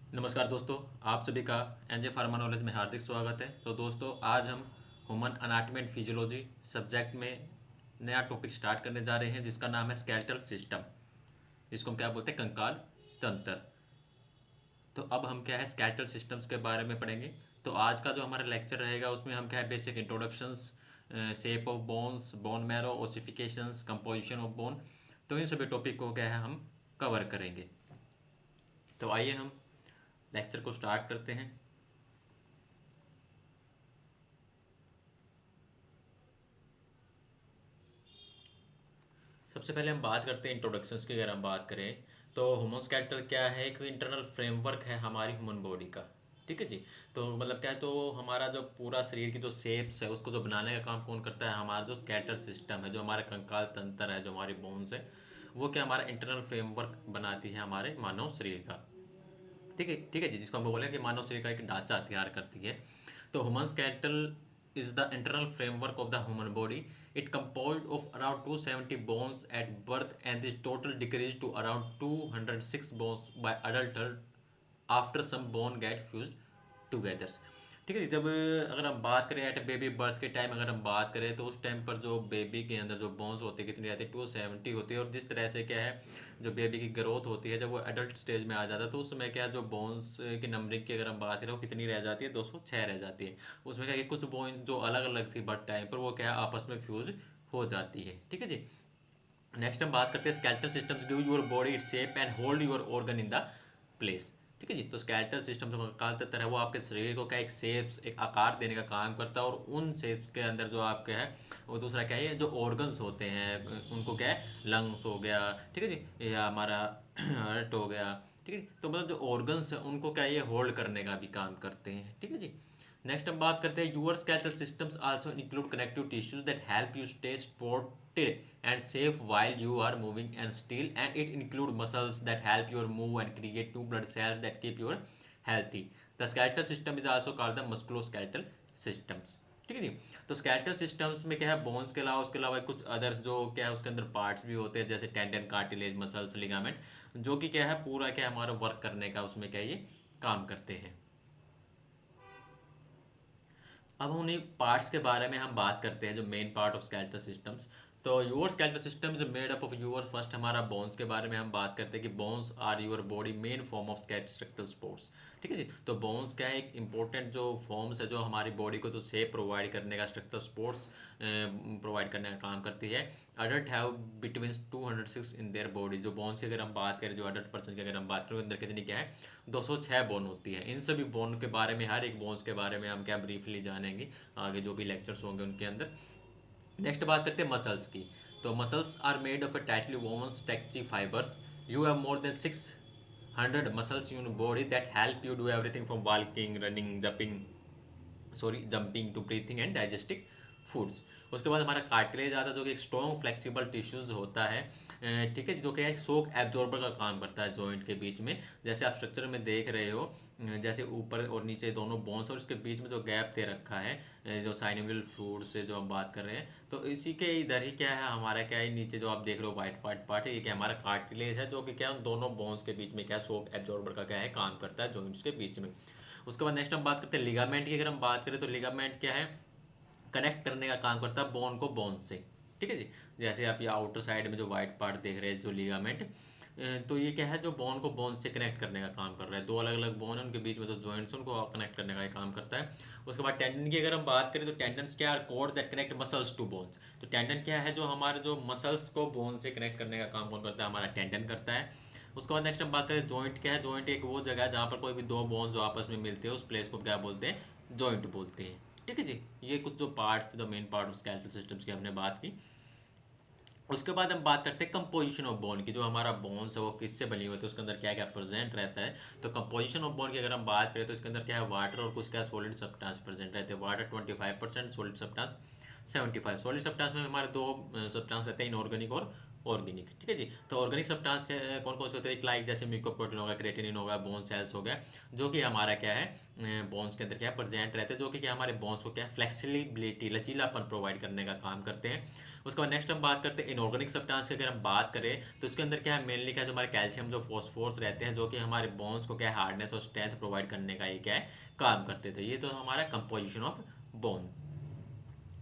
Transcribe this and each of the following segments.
नमस्कार दोस्तों, आप सभी का एनजे फार्मा नॉलेज में हार्दिक स्वागत है। तो दोस्तों, आज हम human anatomy and physiology subject में नया टॉपिक स्टार्ट करने जा रहे हैं जिसका नाम है स्केलेटल सिस्टम। इसको हम क्या बोलते हैं? कंकाल तंत्र। तो अब हम क्या है स्केलेटल सिस्टम्स के बारे में पढ़ेंगे। तो आज का जो हमारा लेक्चर रहेगा उसमें हम क्या है basic introductions, shape of bones, bone marrow, ossifications, composition of bone, तो इन सभी टॉपिक को क्या है हम कवर करेंगे। तो आइए हम लेक्चर को स्टार्ट करते हैं। सबसे पहले हम बात करते हैं इंट्रोडक्शंस की। अगर हम बात करें तो ह्यूमन स्केलेटल क्या है? एक इंटरनल फ्रेमवर्क है हमारी ह्यूमन बॉडी का। ठीक है जी। तो मतलब क्या है, तो हमारा जो पूरा शरीर की जो शेप्स है उसको जो बनाने का काम कौन करता है? हमारा जो स्केलेटल सिस्टम है, जो हमारा कंकाल तंत्र है, जो हमारी बोन्स है, वो क्या हमारा इंटरनल फ्रेमवर्क बनाती है हमारे मानव शरीर का। ठीक है जी, जिसको हम बोले कि मानव शरीर का एक ढांचा तैयार करती है। तो human skeletal is the internal framework of the human body. It composed of around 270 bones at birth and is total decreased to around 206 bones by adulthood after some bone get fused together. ठीक है, जब अगर हम बात करें eight baby birth के time, अगर हम बात करें तो उस टाइम पर जो बेबी के अंदर जो बोन्स होती है कितनी रहती है? 270 होती है। और जिस तरह से क्या है जो बेबी की ग्रोथ होती है, जब वो एडल्ट स्टेज में आ जाता है तो उसमें क्या जो बोन्स की नंबरिंग की अगर हम बात करें वो कितनी रह जाती है? 206 रह जाती है। उसमें क्या है कि कुछ बोन्स जो अलग अलग थी बर्थ टाइम पर वो क्या है आपस में फ्यूज हो जाती है। ठीक है जी। नेक्स्ट हम बात करते हैं skeletal systems give your body it shape and hold your organ in the place. ठीक है जी। तो स्केलेटल सिस्टम जो कंकाल तंत्र है वो आपके शरीर को क्या एक शेप्स, एक आकार देने का काम करता है। और उन शेप्स के अंदर जो आपके है वो दूसरा क्या है, जो ऑर्गन्स होते हैं उनको क्या है, लंग्स हो गया, ठीक है जी, या हमारा हार्ट हो गया, ठीक है। तो मतलब जो ऑर्गन्स है उनको क्या ये होल्ड करने का भी काम करते हैं। ठीक है जी। नेक्स्ट हम बात करते हैं your skeletal systems also include connective tissues that help you stay supported and safe while you are moving and still, and it include muscles that help you move and create new blood cells that keep you healthy. The skeletal system is also called the musculoskeletal systems. ठीक है जी। तो skeletal systems में क्या है, bones के अलावा उसके अलावा कुछ अदर्स जो क्या है उसके अंदर पार्ट्स भी होते हैं, जैसे टेंडन, कार्टिलेज, मसल्स, लिगामेंट, जो कि क्या है पूरा क्या है हमारा वर्क करने का उसमें क्या है ये काम करते हैं। अब उन्हीं पार्ट्स के बारे में हम बात करते हैं, जो main part of skeletal systems. तो your skeletal system is made up of your, first हमारा बोन्स के बारे में हम बात करते हैं कि bones are your body main form of structural supports. ठीक है जी। तो बोन्स क्या है, एक इंपॉर्टेंट जो फॉर्म्स है जो हमारी बॉडी को जो शेप प्रोवाइड करने का, स्ट्रक्चरल स्पोर्ट्स प्रोवाइड करने का काम करती है। Adult have between 206 in their body. जो बोन्स की अगर हम बात करें, जो अडल्ट पर्सन की अगर हम बात करें, अंदर कितनी क्या है, 206 बोन होती है। इन सभी बोन के बारे में, हर एक बोन्स के बारे में हम क्या ब्रीफली जानेंगे आगे जो भी लेक्चर्स होंगे उनके अंदर। नेक्स्ट बात करते हैं मसल्स की। तो muscles are made of a tightly woven stretchy fibers. You have more than 600 muscles in body that help you do everything from walking, running, jumping to breathing and digesting foods. उसके बाद हमारा cartilage आता है जो कि एक strong flexible tissues होता है। ठीक है, जो कि एक शॉक एब्जॉर्बर का काम करता है जॉइंट के बीच में। जैसे आप स्ट्रक्चर में देख रहे हो, जैसे ऊपर और नीचे दोनों बोन्स और इसके बीच में जो गैप दे रखा है, जो साइनोवियल फ्लूइड से जो हम बात कर रहे हैं, तो इसी के इधर ही क्या है हमारा क्या है, नीचे जो आप देख रहे हो वाइट पार्ट है, ये क्या हमारा कार्टिलेज है, जो कि क्या उन दोनों बोन्स के बीच में क्या शॉक एब्जॉर्बर का क्या है काम करता है जॉइंट्स के बीच में। उसके बाद नेक्स्ट हम बात करते हैं लिगामेंट की। अगर हम बात करें तो लिगामेंट क्या है, कनेक्ट करने का काम करता है बोन को बोन से। ठीक है जी। जैसे आप ये आउटर साइड में जो वाइट पार्ट देख रहे हैं जो लिगामेंट, तो ये क्या है जो बोन को बोन से कनेक्ट करने का काम कर रहा है। दो अलग अलग बोन है, उनके बीच में जो जॉइंट्स उनको कनेक्ट करने का काम करता है। उसके बाद टेंडन की अगर हम बात करें तो टेंडन्स क्या है, cord that connect muscles to bones. तो टेंडन क्या है, जो हमारे जो मसल्स को बोन से कनेक्ट करने का काम कौन करता है? हमारा टेंडन करता है। उसके बाद नेक्स्ट हम बात करें जॉइंट क्या है। जॉइंट एक वो जगह है जहाँ पर कोई भी दो बोन्स जो आपस में मिलते हैं उस प्लेस को क्या बोलते हैं? जॉइंट बोलते हैं। ठीक है जी। ये कुछ जो पार्ट्स थे, जो main part of skeletal systems की हमने बात की। उसके बाद हम बात करते हैं कंपोजिशन ऑफ बोन की। जो हमारा बोन्स है वो किससे बनी हुई है, तो उसके अंदर क्या क्या प्रेजेंट रहता है। तो कंपोजिशन ऑफ बोन की अगर हम बात करें तो इसके अंदर क्या है, वाटर और कुछ क्या सॉलिड सब्सटेंस प्रेजेंट रहते हैं। Water 25%, solid substance 75। Solid substance में हमारे दो सब्सटेंस रहते हैं, इनऑर्गेनिक और ऑर्गेनिक। ठीक है जी। तो ऑर्गेनिक सब्सटेंस कौन कौन से होते हैं? लाइक जैसे म्यूकोप्रोटीन होगा, क्रेटिनिन होगा, बोन सेल्स हो गया, जो कि हमारा क्या है बोन्स के अंदर क्या प्रेजेंट रहते हैं, जो कि क्या हमारे बोन्स को क्या फ्लेक्सिबिलिटी, लचीलापन प्रोवाइड करने का काम करते हैं। उसके बाद नेक्स्ट हम बात करते हैं इनऑर्गेनिक सब्सटेंस की। अगर हम बात करें तो इसके अंदर क्या है, मेनली क्या है, जो हमारे कैल्शियम जो फॉस्फोरस रहते हैं, जो कि हमारे बोन्स को क्या है हार्डनेस और स्ट्रेंथ प्रोवाइड करने का ये क्या है काम करते थे। ये तो हमारा कंपोजिशन ऑफ बोन।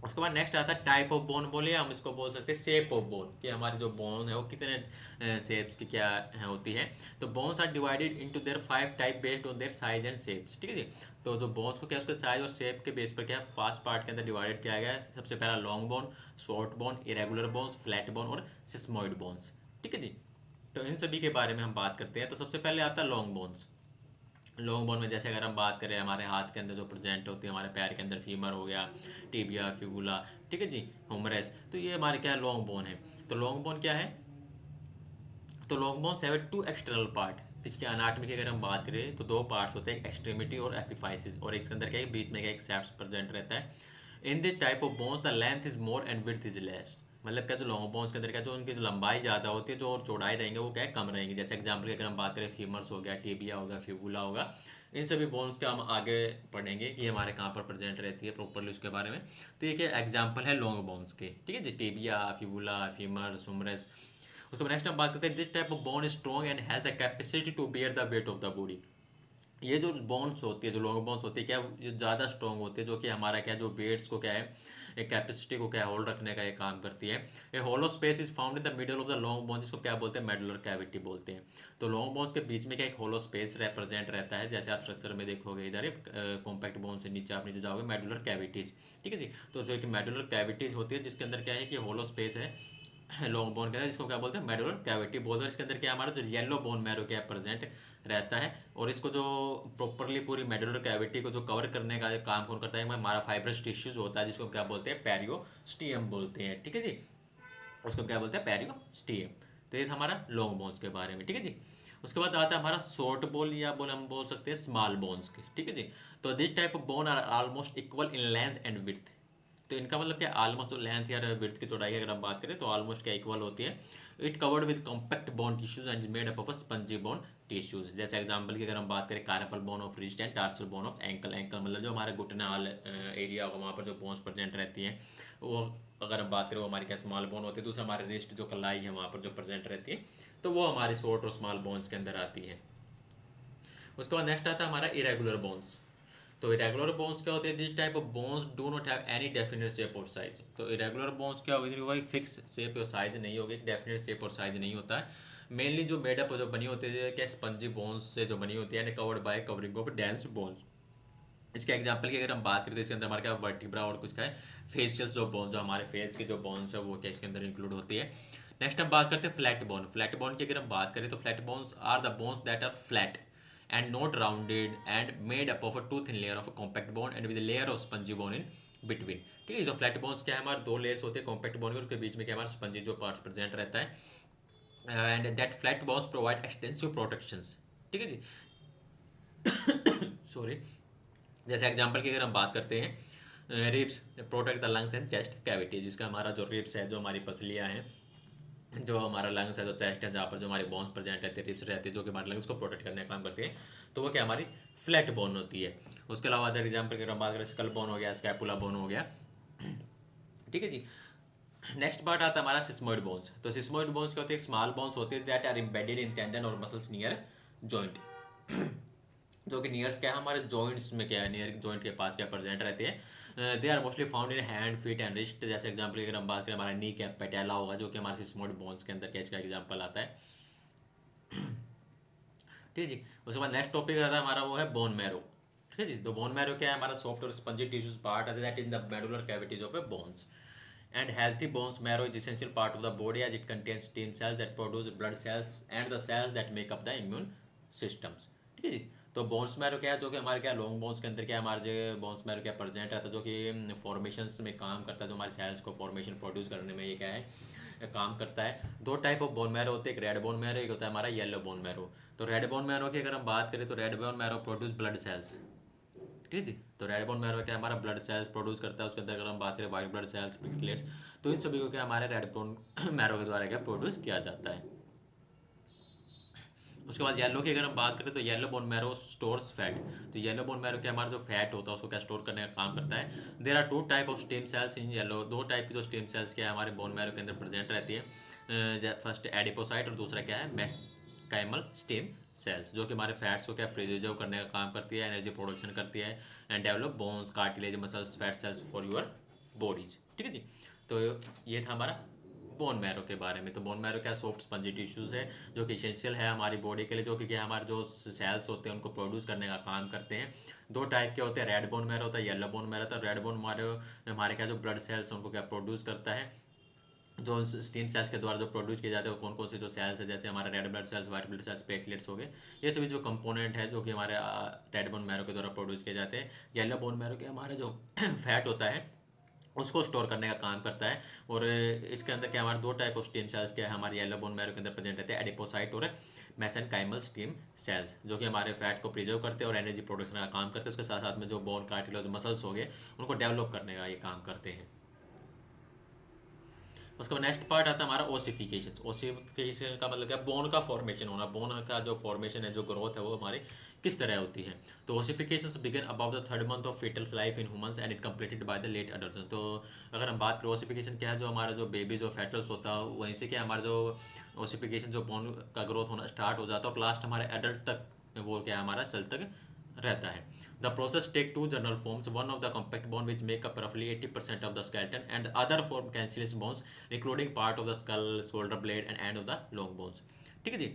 उसके बाद नेक्स्ट आता है टाइप ऑफ बोन, बोले हम इसको बोल सकते हैं शेप ऑफ बोन, कि हमारी जो बोन है वो कितने शेप्स की क्या है होती है। तो bones are divided into their 5 type based on their size and shapes, ठीक है जी। तो जो बोन्स को क्या उसके साइज और शेप के बेस पर क्या 5 पार्ट के अंदर डिवाइडेड किया गया है। सबसे पहला long bone, short bone, irregular bones, flat bone और सिस्मोइड बोन्स, ठीक है जी। तो इन सभी के बारे में हम बात करते हैं। तो सबसे पहले आता है लॉन्ग बोन्स। लॉन्ग बोन में जैसे अगर हम बात करें हमारे हाथ के अंदर जो प्रेजेंट होती है, हमारे पैर के अंदर फीमर हो गया, टिबिया, फिबुला, ठीक है जी, हुमरस, तो ये हमारे क्या है लॉन्ग बोन है। तो लॉन्ग बोन क्या है, तो long bones have 2 external part. इसके अनाटमी की अगर हम बात करें तो 2 पार्ट्स होते हैं, एक एक्सट्रीमिटी और एपिफाइसिस, और इसके अंदर क्या है बीच में क्या एक सेप्स प्रेजेंट रहता है। In this type of bones the length is more and width is less. मतलब क्या जो लॉन्ग बोन्स के अंदर क्या जो उनकी जो लंबाई ज़्यादा होती है, जो और चौड़ाई रहेंगे वो क्या है कम रहेंगे। जैसे एग्जाम्पल की अगर हम बात करें फीमर्स हो गया, टिबिया होगा, फिबुला होगा, इन सभी बोन्स का हम आगे पढ़ेंगे कि हमारे कहाँ पर प्रेजेंट रहती है प्रॉपरली उसके बारे में। तो ये क्या एग्जाम्पल है लॉन्ग बोन्स के, ठीक है जी, टिबिया, फिबुला, फीमर, सुमरस। उसके बाद नेक्स्ट हम बात करते हैं this type of bone is strong and has the capacity to bear the weight of the body. ये जो बोन्स होती है, जो लॉन्ग बोन्स होती है क्या, ये ज़्यादा स्ट्रॉन्ग होती है, जो कि हमारा क्या जो वेट्स को क्या है एक कैपेसिटी को क्या होल्ड रखने का ये काम करती है। A hollow space is found in the middle of the long bone, जिसको क्या बोलते हैं मेडुलर कैविटी बोलते हैं। तो लॉन्ग बोन्स के बीच में क्या एक होलो स्पेस रिप्रेजेंट रहता है। जैसे आप स्ट्रक्चर में देखोगे इधर कॉम्पैक्ट बोन से नीचे आप नीचे जाओगे मेडुलर कैविटीज, ठीक है जी। तो जो कि मेडुलर कैविटीज होती है जिसके अंदर क्या है कि होलो स्पेस है लॉन्ग बोन के अंदर, जिसको क्या बोलते हैं मेडुलर कैविटी बोलते हैं। इसके अंदर क्या हमारा जो येलो बोन मैरो क्या प्रेजेंट रहता है, और इसको जो प्रॉपरली पूरी मेडुलर कैविटी को जो कवर करने का काम कौन करता है, हमारा फाइब्रस टिश्यूज होता है, जिसको क्या बोलते हैं पेरियोस्टियम बोलते हैं, ठीक है जी। उसको क्या बोलते हैं पेरियोस्टियम। तो ये था हमारा लॉन्ग बोन्स के बारे में, ठीक है जी। उसके बाद आता है हमारा शॉर्ट बोन, या बोल हम बोल सकते हैं स्मॉल बोन्स के, ठीक है जी। तो this type of bone are almost equal in length and width. तो इनका मतलब क्या ऑलमोस्ट जो लेंथ या विड्थ की चौड़ाई अगर हम बात करें तो ऑलमोस्ट क्या इक्वल होती है। It covered with compact bone tissues and made up of spongy bone tissues. जैसे एग्जांपल की अगर हम बात करें carpal bone of wrist and tarsal bone of ankle. Ankle मतलब जो हमारे घुटना वाले एरिया होगा वहाँ पर जो बोन्स प्रेजेंट रहती हैं, वो अगर हम बात करें वो हमारी क्या स्मॉल बोन होती है। दूसरा हमारे रिस्ट जो कलाई है वहाँ पर जो प्रेजेंट रहती है, तो वो हमारी शॉर्ट और स्मॉल बोन्स के अंदर आती है। उसके बाद नेक्स्ट आता है हमारा इरेगुलर बोन्स। तो इरेगुलर बोन्स क्या होते हैं, this type of bones do not have any definite shape और साइज। तो इरेगुलर बोन्स क्या होगी, होगा एक फिक्स शेप और साइज नहीं होगी, एक डेफिनेट शेप और साइज नहीं होता है। मेनली जो मेडअप जो बनी होती है क्या स्पंजी बोन्स से जो बनी होती है, and covered by covering of dense bones. इसके एग्जाम्पल की अगर हम बात करें तो इसके अंदर हमारे क्या वर्टिब्रा और कुछ का है फेशियल जो बोन, जो हमारे फेस की जो बोन्स है वो क्या इसके अंदर इंक्लूड होती है। नेक्स्ट हम बात करते हैं फ्लैट बोन। फ्लैट बोन की अगर हम बात करें तो flat bones are the bones that are flat and not rounded and made up of a two thin layer of a compact bone and with a layer of spongy bone in between, ठीक है। तो flat bones क्या है हमारे दो layers होते हैं compact bone के, उसके बीच में क्या हमारा स्पंजी जो पार्ट्स प्रेजेंट रहता है, and that flat bones provide extensive protections, ठीक है जी। सॉरी। जैसे एग्जांपल की अगर हम बात करते हैं ribs protect the lungs and chest cavity, जिसका हमारा जो रिब्स है, जो हमारी पसलियाँ हैं, जो हमारा लंग्स है, जो चेस्ट है, जहाँ पर जो हमारे बोन्स प्रेजेंट रहते हैं, रिब्स रहती है, जो कि हमारे लंग्स को प्रोटेक्ट करने का काम करती है, तो वो क्या हमारी फ्लैट बोन होती है। उसके अलावा अदर एग्जाम्पल की अगर हम बात करें स्कल बोन हो गया, स्कैपुला बोन हो गया, ठीक है जी। नेक्स्ट पार्ट आता है हमारा सिस्मोइड बोन्स। तो सिस्मोइड बोन्स क्या होते हैं, स्मॉल बोन्स होते हैं that are embedded in tendon और मसल्स नियर जॉइंट, जो कि नियर्स क्या है हमारे जॉइंट्स में क्या है, नियर जॉइंट के पास क्या प्रेजेंट रहते हैं। They are mostly found in hand feet and wrist. जैसे एग्जांपल अगर हम बात करें हमारा नी कैप पैटेला होगा, जो कि हमारे सिस्मोइड बोन्स के अंदर क्या इसका एग्जांपल आता है, ठीक है जी। उसके बाद नेक्स्ट टॉपिक आता है हमारा वो है बोन मैरो, ठीक है जी। तो बोन मैरो क्या है हमारा सॉफ्ट और स्पंजी टिश्यूज पार्ट आते that in the medullary cavities of A bones and healthy bones marrow is essential part of the body as it contains stem cells that produce blood cells and the cells that make up the immune systems, ठीक है जी। तो bones marrow क्या है, जो कि हमारे क्या लॉन्ग बोन्स के अंदर क्या हमारे जो बोन्स मैरो क्या प्रेजेंट रहता है, जो कि फॉर्मेशंस में काम करता है, जो हमारे सेल्स को फॉर्मेशन प्रोड्यूस करने में ये क्या है काम करता है। दो टाइप ऑफ बोन मैरो होते हैं, एक रेड बोन मैरो, एक होता है हमारा येलो बोन मैरो। तो रेड बोन मैरो की अगर हम बात करें तो red bone marrow produce blood cells, ठीक है जी। तो रेड बोन मैरो क्या हमारा ब्लड सेल्स प्रोड्यूस करता है। उसके अंदर अगर हम बात करें वाइट ब्लड सेल्स, प्लेटलेट्स, तो इन सभी को क्या हमारे रेड बोन मैरो के द्वारा क्या प्रोड्यूस किया जाता है। उसके बाद येलो की अगर हम बात करें तो yellow bone marrow stores fat. तो येलो बोन मैरो क्या, हमारा जो फैट होता है उसको क्या स्टोर करने का काम करता है। There are two type of stem cells in yellow, दो टाइप की जो स्टेम सेल्स क्या है हमारे बोन मैरो के अंदर प्रेजेंट रहती है। फर्स्ट एडिपोसाइट और दूसरा क्या है मेसेंकाइमल स्टेम सेल्स, जो कि हमारे फैट्स को क्या प्रिजर्व करने का काम करती है, एनर्जी प्रोडक्शन करती है and develop bones cartilage muscles fat cells for your bodies. ठीक है जी। तो ये था हमारा बोन मैरो के बारे में। तो बोन मैरो क्या सॉफ्ट स्पंजी टिश्यूज है जो कि इसेंशियल है हमारी बॉडी के लिए, जो कि क्या हमारे जो सेल्स होते हैं उनको प्रोड्यूस करने का काम करते हैं। दो टाइप के होते हैं, रेड बोन मैरो होता है, येलो बोन मैरो होता है। रेड बोन मैरो हमारे क्या जो ब्लड सेल्स उनको क्या प्रोड्यूस करता है, जो स्टीम सेल्स के द्वारा जो प्रोड्यूस किए जाते हैं वो कौन कौन से जो सेल्स है, जैसे हमारे red blood cells, white blood cells, platelets हो गए, ये सभी जो कंपोनेंट है जो कि हमारे रेड बोन मैरो के द्वारा प्रोड्यूस किए जाते हैं। येलो बोन मैरो के हमारे जो फैट होता है उसको स्टोर करने का काम करता है। और इसके अंदर क्या हमारे दो टाइप ऑफ स्टीम सेल्स क्या है हमारे येलो बोन मैरो के अंदर प्रेजेंट रहते हैं, एडिपोसाइट और मेसेनकाइमल स्टीम सेल्स, जो कि हमारे फैट को प्रिजर्व करते हैं और एनर्जी प्रोडक्शन का काम करते हैं। उसके साथ साथ में जो बोन कार्टिलेज मसल्स हो गए उनको डेवलप करने का ये काम करते हैं। उसका नेक्स्ट पार्ट आता है हमारा ओसिफिकेशन। ओसिफिकेशन का मतलब क्या, बोन का फॉर्मेशन होना, बोन का जो फॉर्मेशन है, जो ग्रोथ है वो हमारी किस तरह होती है। तो ossification begin about the third month of fetal's life in humans and it completed by the late adult. तो अगर हम बात करें ओसिफिकेशन क्या है, जो हमारा जो बेबी जो फेटल्स होता है वहीं से क्या हमारा जो ओसिफिकेशन जो बोन का ग्रोथ होना स्टार्ट हो जाता है और लास्ट हमारे एडल्ट तक वो क्या हमारा चल तक रहता है। The process take two general forms, one of the compact bone which make up roughly 80% of the skeleton and the other form cancellous bones including part of the skull, shoulder blade and end of the long bones। ठीक है जी।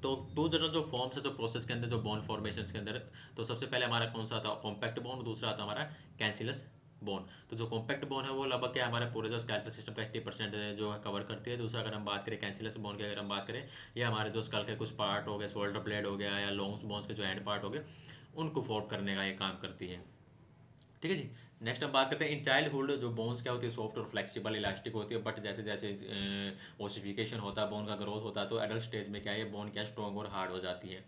तो to general जो forms है जो process के अंदर जो बोन फॉर्मेशन के अंदर, तो सबसे पहले हमारा कौन सा आता है कॉम्पैक्ट बोन, दूसरा आता है हमारा कैंसिलस बोन। तो जो कॉम्पैक्ट बोन है वो लगभग क्या हमारे पूरे जो स्केलेटल सिस्टम का 80% जो है कवर करती है। दूसरा अगर हम बात करें कैंसिलस बोन की, अगर हम बात करें ये हमारे जो स्कल के कुछ पार्ट हो गए, शोल्डर ब्लेड हो गया या लॉन्ग्स बोन्स के जो एंड पार्ट हो गए उनको फॉर्म करने का ये काम करती है। ठीक है जी। नेक्स्ट हम बात करते हैं इन चाइल्डहुड जो बोन्स क्या होती है सॉफ्ट और फ्लेक्सिबल इलास्टिक होती है, बट जैसे जैसे ओसिफिकेशन होता है, बोन का ग्रोथ होता है, तो एडल्ट स्टेज में क्या है बोन क्या स्ट्रॉन्ग और हार्ड हो जाती है।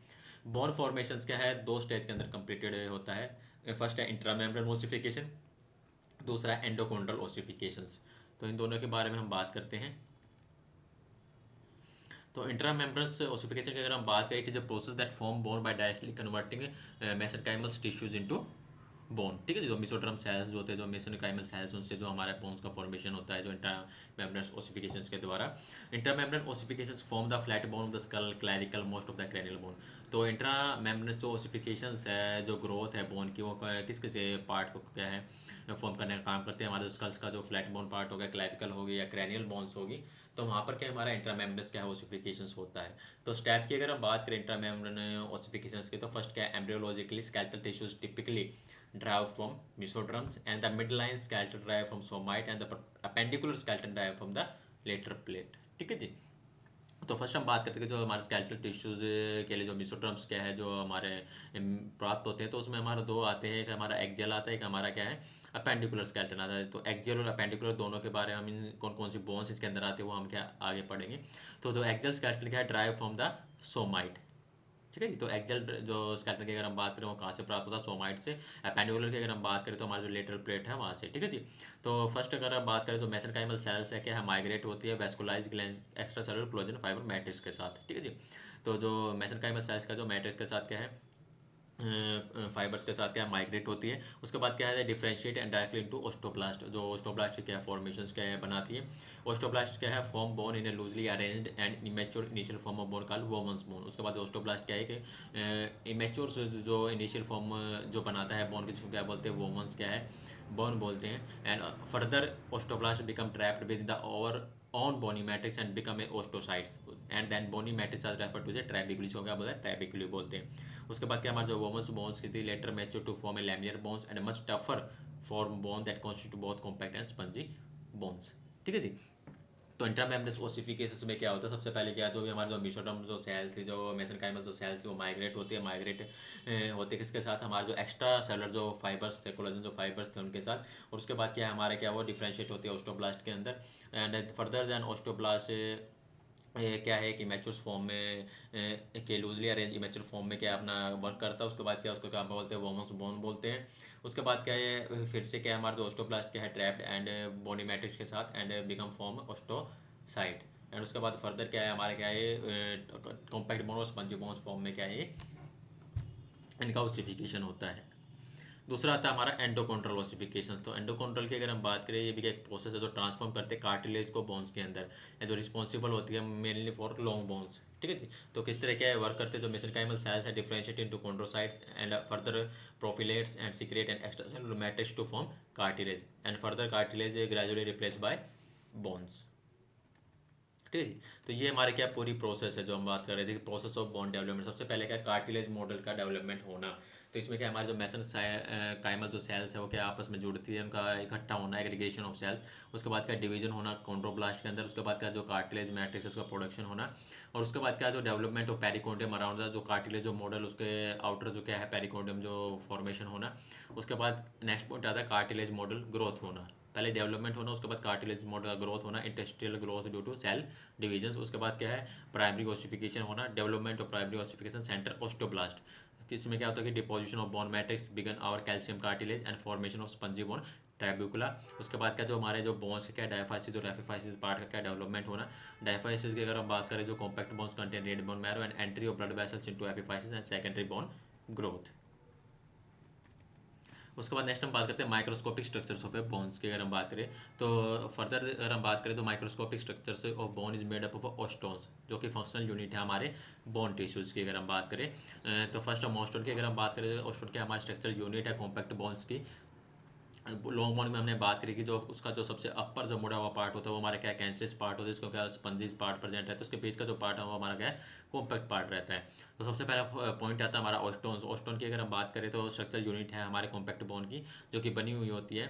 बोन फॉर्मेशन क्या है दो स्टेज के अंदर कंप्लीटेड होता है। फर्स्ट है इंट्रामेम्ब्रेन ओसिफिकेशन, दूसरा है एंडोकोंड्रल ओसिफिकेशंस। तो इन दोनों के बारे में हम बात करते हैं। तो इंट्रामेम्ब्रेनस ओसिफिकेशन की अगर हम बात करें, it is a process that form bone by directly converting mesenchymal tissues into bone. ठीक है जी। जो मिसोट्रम सेल्स जो होते हैं, जो मेसेनकाइमल सेल्स, उनसे जो हमारे बोन्स का फॉर्मेशन होता है जो इंट्रामेम्ब्रेनस ओसिफिकेशंस के द्वारा। Intramembrane ossifications form the flat bone of the skull, clavicle, most of the cranial bone. तो इंट्रामेम्ब्रेनस जो ओसिफिकेशंस है, जो ग्रोथ है बोन की, वो किस किस पार्ट को क्या है फॉर्म करने का काम करते हैं। हमारे स्कल्स का जो फ्लैट बोन पार्ट हो गया, क्लैविकल होगी या क्रेनियल बोन्स होगी, तो वहाँ पर क्या हमारा इंट्रामेम्ब्रेनस क्या है ओसिफिकेशंस होता है। तो स्टेप की अगर हम बात करें इंट्रामेम्ब्रेन ओसिफिकेशंस की, तो फर्स्ट क्या है embryologically skeletal tissues typically derived from mesoderms and the midline skeleton derived from somite and the appendicular skeleton derived from the lateral plate। ठीक है जी। तो फर्स्ट हम बात करते हैं कि जो हमारे स्केलेटल टिश्यूज के लिए जो मिसोट्रम्स क्या है जो हमारे प्राप्त होते हैं, तो उसमें हमारा दो आते हैं, एक हमारा एक्जेल आता है, एक हमारा क्या है अपेंडिकुलर स्केलेटन आता है। तो एक्जेल और अपेंडिकुलर दोनों के बारे में हम इन कौन कौन सी बोन्स इसके अंदर आते हैं वो हम क्या आगे पढ़ेंगे। तो जो एक्जेल स्केलेटन क्या है ड्राइव फ्रॉम द सोमाइट। ठीक है जी। तो एक्जेल जो स्केलेटन की अगर हम बात करें वो कहाँ से प्राप्त होता है सोमाइट से। एपेंडिकुलर की अगर हम बात करें तो हमारा जो लेटरल प्लेट है वहाँ से। ठीक है जी। तो फर्स्ट अगर हम बात करें तो मेसेनकाइमल सेल्स है क्या है माइग्रेट होती है vascularize gland extra cellular collagen fibre matrix के साथ। ठीक है जी। तो जो मेसेनकाइमल सेल्स का जो मैट्रिक्स के साथ क्या है फाइबर्स के साथ क्या माइग्रेट होती है। उसके बाद क्या है डिफरेंशिएट एंड डायरेक्टली इनटू ओस्टोब्लास्ट। जो ओस्टोब्लास्ट क्या है फॉर्मेशंस क्या है बनाती है। ओस्टोब्लास्ट क्या है form bone in A loosely arranged and immature initial form of bone called वोमन्स bone. उसके बाद ओस्टोब्लास्ट क्या है कि इमेच्योर जो इनिशियल फॉर्म जो बनाता है बोन की, जिसको क्या बोलते हैं वोमन्स क्या है बोन बोलते हैं। And further osteoblast become trapped with the over on bony matrix and become a osteocytes and then bony matrix are refer to the trabeculae. So क्या बोलते हैं ट्रैबिक्यूली बोलते हैं। उसके बाद क्या हमारे जो वोमस बोन्स की थी later mature to form a laminar bones and much tougher form bone that constitute both compact and spongy bones. ठीक है जी। तो इंट्रामेम्ब्रेनस ओसिफिकेशन में क्या होता है, सबसे पहले क्या जो भी हमारे जो मिसोडर्म जो सेल्स थी, जो मेसेनकाइमल जो सेल्स थी, वो माइग्रेट होती है। माइग्रेट होते किसके साथ हमारे जो एक्स्ट्रा सेलुलर जो फाइबर्स थे, कोलेजन जो फाइबर्स थे उनके साथ। और उसके बाद क्या है हमारे क्या वो डिफ्रेंशिएट होती है ओस्टोब्लास्ट के अंदर। एंड फर्दर देन ओस्टोब्लास्ट क्या है कि इमेच्योर फॉर्म में के लूजली अरेंज इमेच्योर फॉर्म में क्या अपना वर्क करता है। उसके बाद क्या उसको क्या बोलते हैं वोमस बोन बोलते हैं। उसके बाद क्या है फिर से क्या हमारा जो ओस्टोब्लास्ट क्या है ट्रैप्ड एंड बोनी मैट्रिक्स के साथ एंड बिकम फॉर्म ओस्टोसाइट। एंड उसके बाद फर्दर क्या है हमारे क्या है कॉम्पैक्ट बोन और स्पंजी बोन्स फॉर्म में क्या है इनका ओसिफिकेशन होता है। दूसरा आता है हमारा एंडोकॉन्ड्रल ओसिफिकेशन। तो एंडोकॉन्ड्रल की अगर हम बात करें, ये भी एक प्रोसेस है जो ट्रांसफॉर्म करते हैं कार्टिलेज को बोन्स के अंदर, या जो रिस्पॉन्सिबल होती है मेनली फॉर लॉन्ग बोन्स। ठीक है जी। तो किस तरह क्या वर्क करते हैं, जो मेसेनकाइमल सेल्स है differentiate into chondrocytes and further proliferates and secrete and extracellular matrix to form cartilage and further cartilage gradually replace by bones. ठीक है जी। तो ये हमारे क्या पूरी प्रोसेस है जो हम बात कर रहे थे, प्रोसेस ऑफ बोन डेवलपमेंट। सबसे पहले क्या कार्टिलेज मॉडल का डेवलपमेंट होना। तो इसमें क्या हमारे जो मेसन काइमल जो सेल्स है वो क्या आपस में जुड़ती है, उनका इकट्ठा होना, एग्रीगेशन ऑफ सेल्स। उसके बाद क्या डिवीजन होना कॉन्ड्रोब्लास्ट के अंदर। उसके बाद क्या जो कार्टिलेज मैट्रिक्स उसका प्रोडक्शन होना। और उसके बाद क्या जो डेवलपमेंट ऑफ पेरिकोडियम अराउंड जो कार्टिलेज जो मॉडल उसके आउटर जो क्या है पेरिकोडियम जो फॉर्मेशन होना। उसके बाद नेक्स्ट पॉइंट आता है कार्टिलेज मॉडल ग्रोथ होना। पहले डेवलपमेंट होना, उसके बाद कार्टिलेज मॉडल का ग्रोथ होना, interstitial growth due to cell division. उसके बाद क्या है प्राइमरी ओसिफिकेशन होना, development of primary ossification centre osteoblast. इसमें क्या होता है कि deposition of bone matrix begun our calcium cartilage and formation of spongy bone trabecula. उसके बाद क्या जो हमारे जो बोन्स के क्या डायफाइसिस और रेफिफाइसिस पार्ट का क्या डेवलपमेंट होना। डायफाइसिस की अगर हम बात करें जो compact bones contain red bone marrow and entry of blood vessels into epiphysis and secondary bone growth. उसके बाद नेक्स्ट हम बात करते हैं microscopic structures of A bones की। अगर हम बात करें तो फर्दर अगर हम बात करें तो microscopic structures of bone is made up of osteons, जो कि फंक्शनल यूनिट है हमारे बोन टिश्यूज़ की। अगर हम बात करें तो फर्स्ट हम ओस्टोन की अगर हम बात करें, ओस्टोन की हमारे स्ट्रक्चरल यूनिट है कॉम्पैक्ट बोन्स की। लॉन्ग बोन में हमने बात करी कि जो उसका जो सबसे अपर जो मुड़ा हुआ पार्ट होता है वो हमारा क्या कैंसरस पार्ट होता है, जिसको क्या स्पंजिस पार्ट प्रेजेंट रहता है। उसके बीच का जो पार्ट है वो हमारा क्या है कॉम्पैक्ट पार्ट रहता है। तो सबसे पहला पॉइंट आता है हमारा ओस्टोन। ओस्टोन की अगर हम बात करें तो स्ट्रक्चर यूनिट है हमारे कॉम्पैक्ट बोन की, जो कि बनी हुई होती है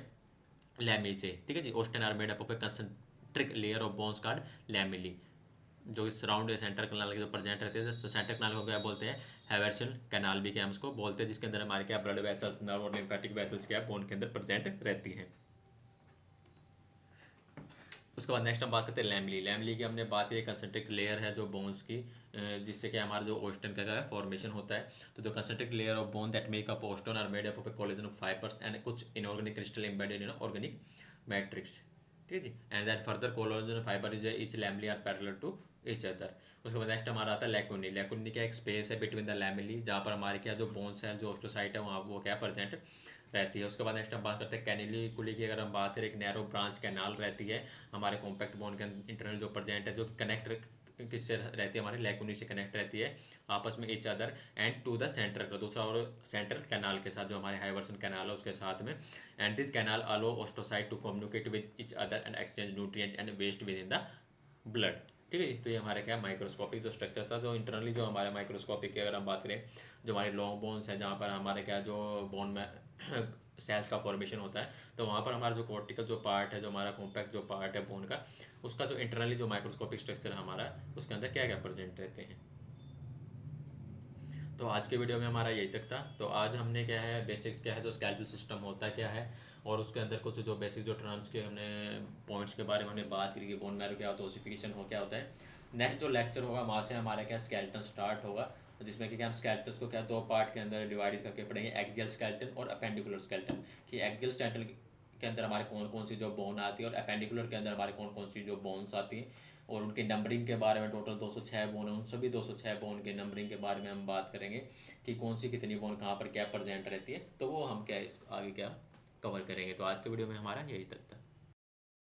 लैमी से। ठीक है जी। Osteon are made up of a concentric layer of bones called lamellae, जो इस राउंड सेंटर कनाल के जो प्रेजेंट रहते हैं। तो सेंटर कनाल को क्या बोलते हैं हैवर्सन कैनाल भी क्या हम इसको बोलते हैं, जिसके अंदर हमारे क्या ब्लड वेसल्स नर्व और लिम्फेटिक वेसल्स क्या बोन के अंदर प्रेजेंट रहती हैं। उसके बाद नेक्स्ट हम बात करते हैं लैमली। लैमली की हमने बात की कंसेंट्रिक लेयर है जो बोन्स की, जिससे कि हमारा जो ओस्टन का फॉर्मेशन होता है। तो जो concentric layer of bone that make up osteon are made up of a collagen of fibres and कुछ inorganic crystal embedded in organic matrix. ठीक है जी। And that further collagen fibre is each lamellae are parallel to each other. उसके बाद next हमारा आता है लैकुनी। लैकुनी क्या एक स्पेस है बिटवीन द लैमिली, जहाँ पर हमारे क्या जो बोन्स है जो ओस्टोसाइट है वहाँ वो क्या प्रेजेंट रहती है। उसके बाद नेक्स्ट हम बात करते हैं कैनिकुली की। अगर हम बात करें एक नैरो ब्रांच कैनाल रहती है हमारे कॉम्पैक्ट बोन के इंटरनल जो प्रेजेंट है, जो कनेक्ट किससे रहती है हमारे लैकुनी से कनेक्ट रहती है आपस में each other and to the center का दूसरा और सेंट्रल कैनाल के साथ, जो हमारे हाइवर्सन कैनाल है उसके साथ में। And this canal allow osteocyte to communicate with each other and exchange nutrient and waste within the blood. ठीक है। तो ये हमारे क्या माइक्रोस्कोपिक जो स्ट्रक्चर था, जो इंटरनली जो हमारे माइक्रोस्कोपिक की अगर हम बात करें, जो हमारे लॉन्ग बोन्स हैं जहाँ पर हमारे क्या जो बोन में सेल्स का फॉर्मेशन होता है, तो वहाँ पर हमारा जो कोर्टिकल जो पार्ट है, जो हमारा कॉम्पैक्ट जो पार्ट है बोन का, उसका जो इंटरनली जो माइक्रोस्कोपिक स्ट्रक्चर हमारा उसके अंदर क्या क्या प्रेजेंट रहते हैं। तो आज के वीडियो में हमारा यही तक था। तो आज हमने क्या है बेसिक्स क्या है जो स्केलेटल सिस्टम होता है क्या है, और उसके अंदर कुछ जो बेसिक जो टर्म्स के हमने पॉइंट्स के बारे में हमने बात करी कि बोन मैरो क्या होता है, ओसिफिकेशन हो क्या होता है। नेक्स्ट जो लेक्चर होगा वहाँ से हमारा क्या स्केलेटन स्टार्ट होगा, जिसमें कि हम स्केलेटन्स को क्या दो पार्ट के अंदर डिवाइड करके पढ़ेंगे, एक्सियल स्केलेटन और अपेंडिकुलर स्केलेटन। कि एक्सियल स्केलेटन के अंदर हमारे कौन कौन सी जो बोन आती है और अपेंडिकुलर के अंदर हमारे कौन कौन सी जो बोन्स आती हैं, और उनकी नंबरिंग के बारे में। टोटल 206 बोन है, उन सभी 206 बोन के नंबरिंग के बारे में हम बात करेंगे कि कौन सी कितनी बोन कहाँ पर क्या प्रेजेंट रहती है। तो वो हम क्या आगे क्या कवर करेंगे। तो आज के वीडियो में हमारा यही तक था।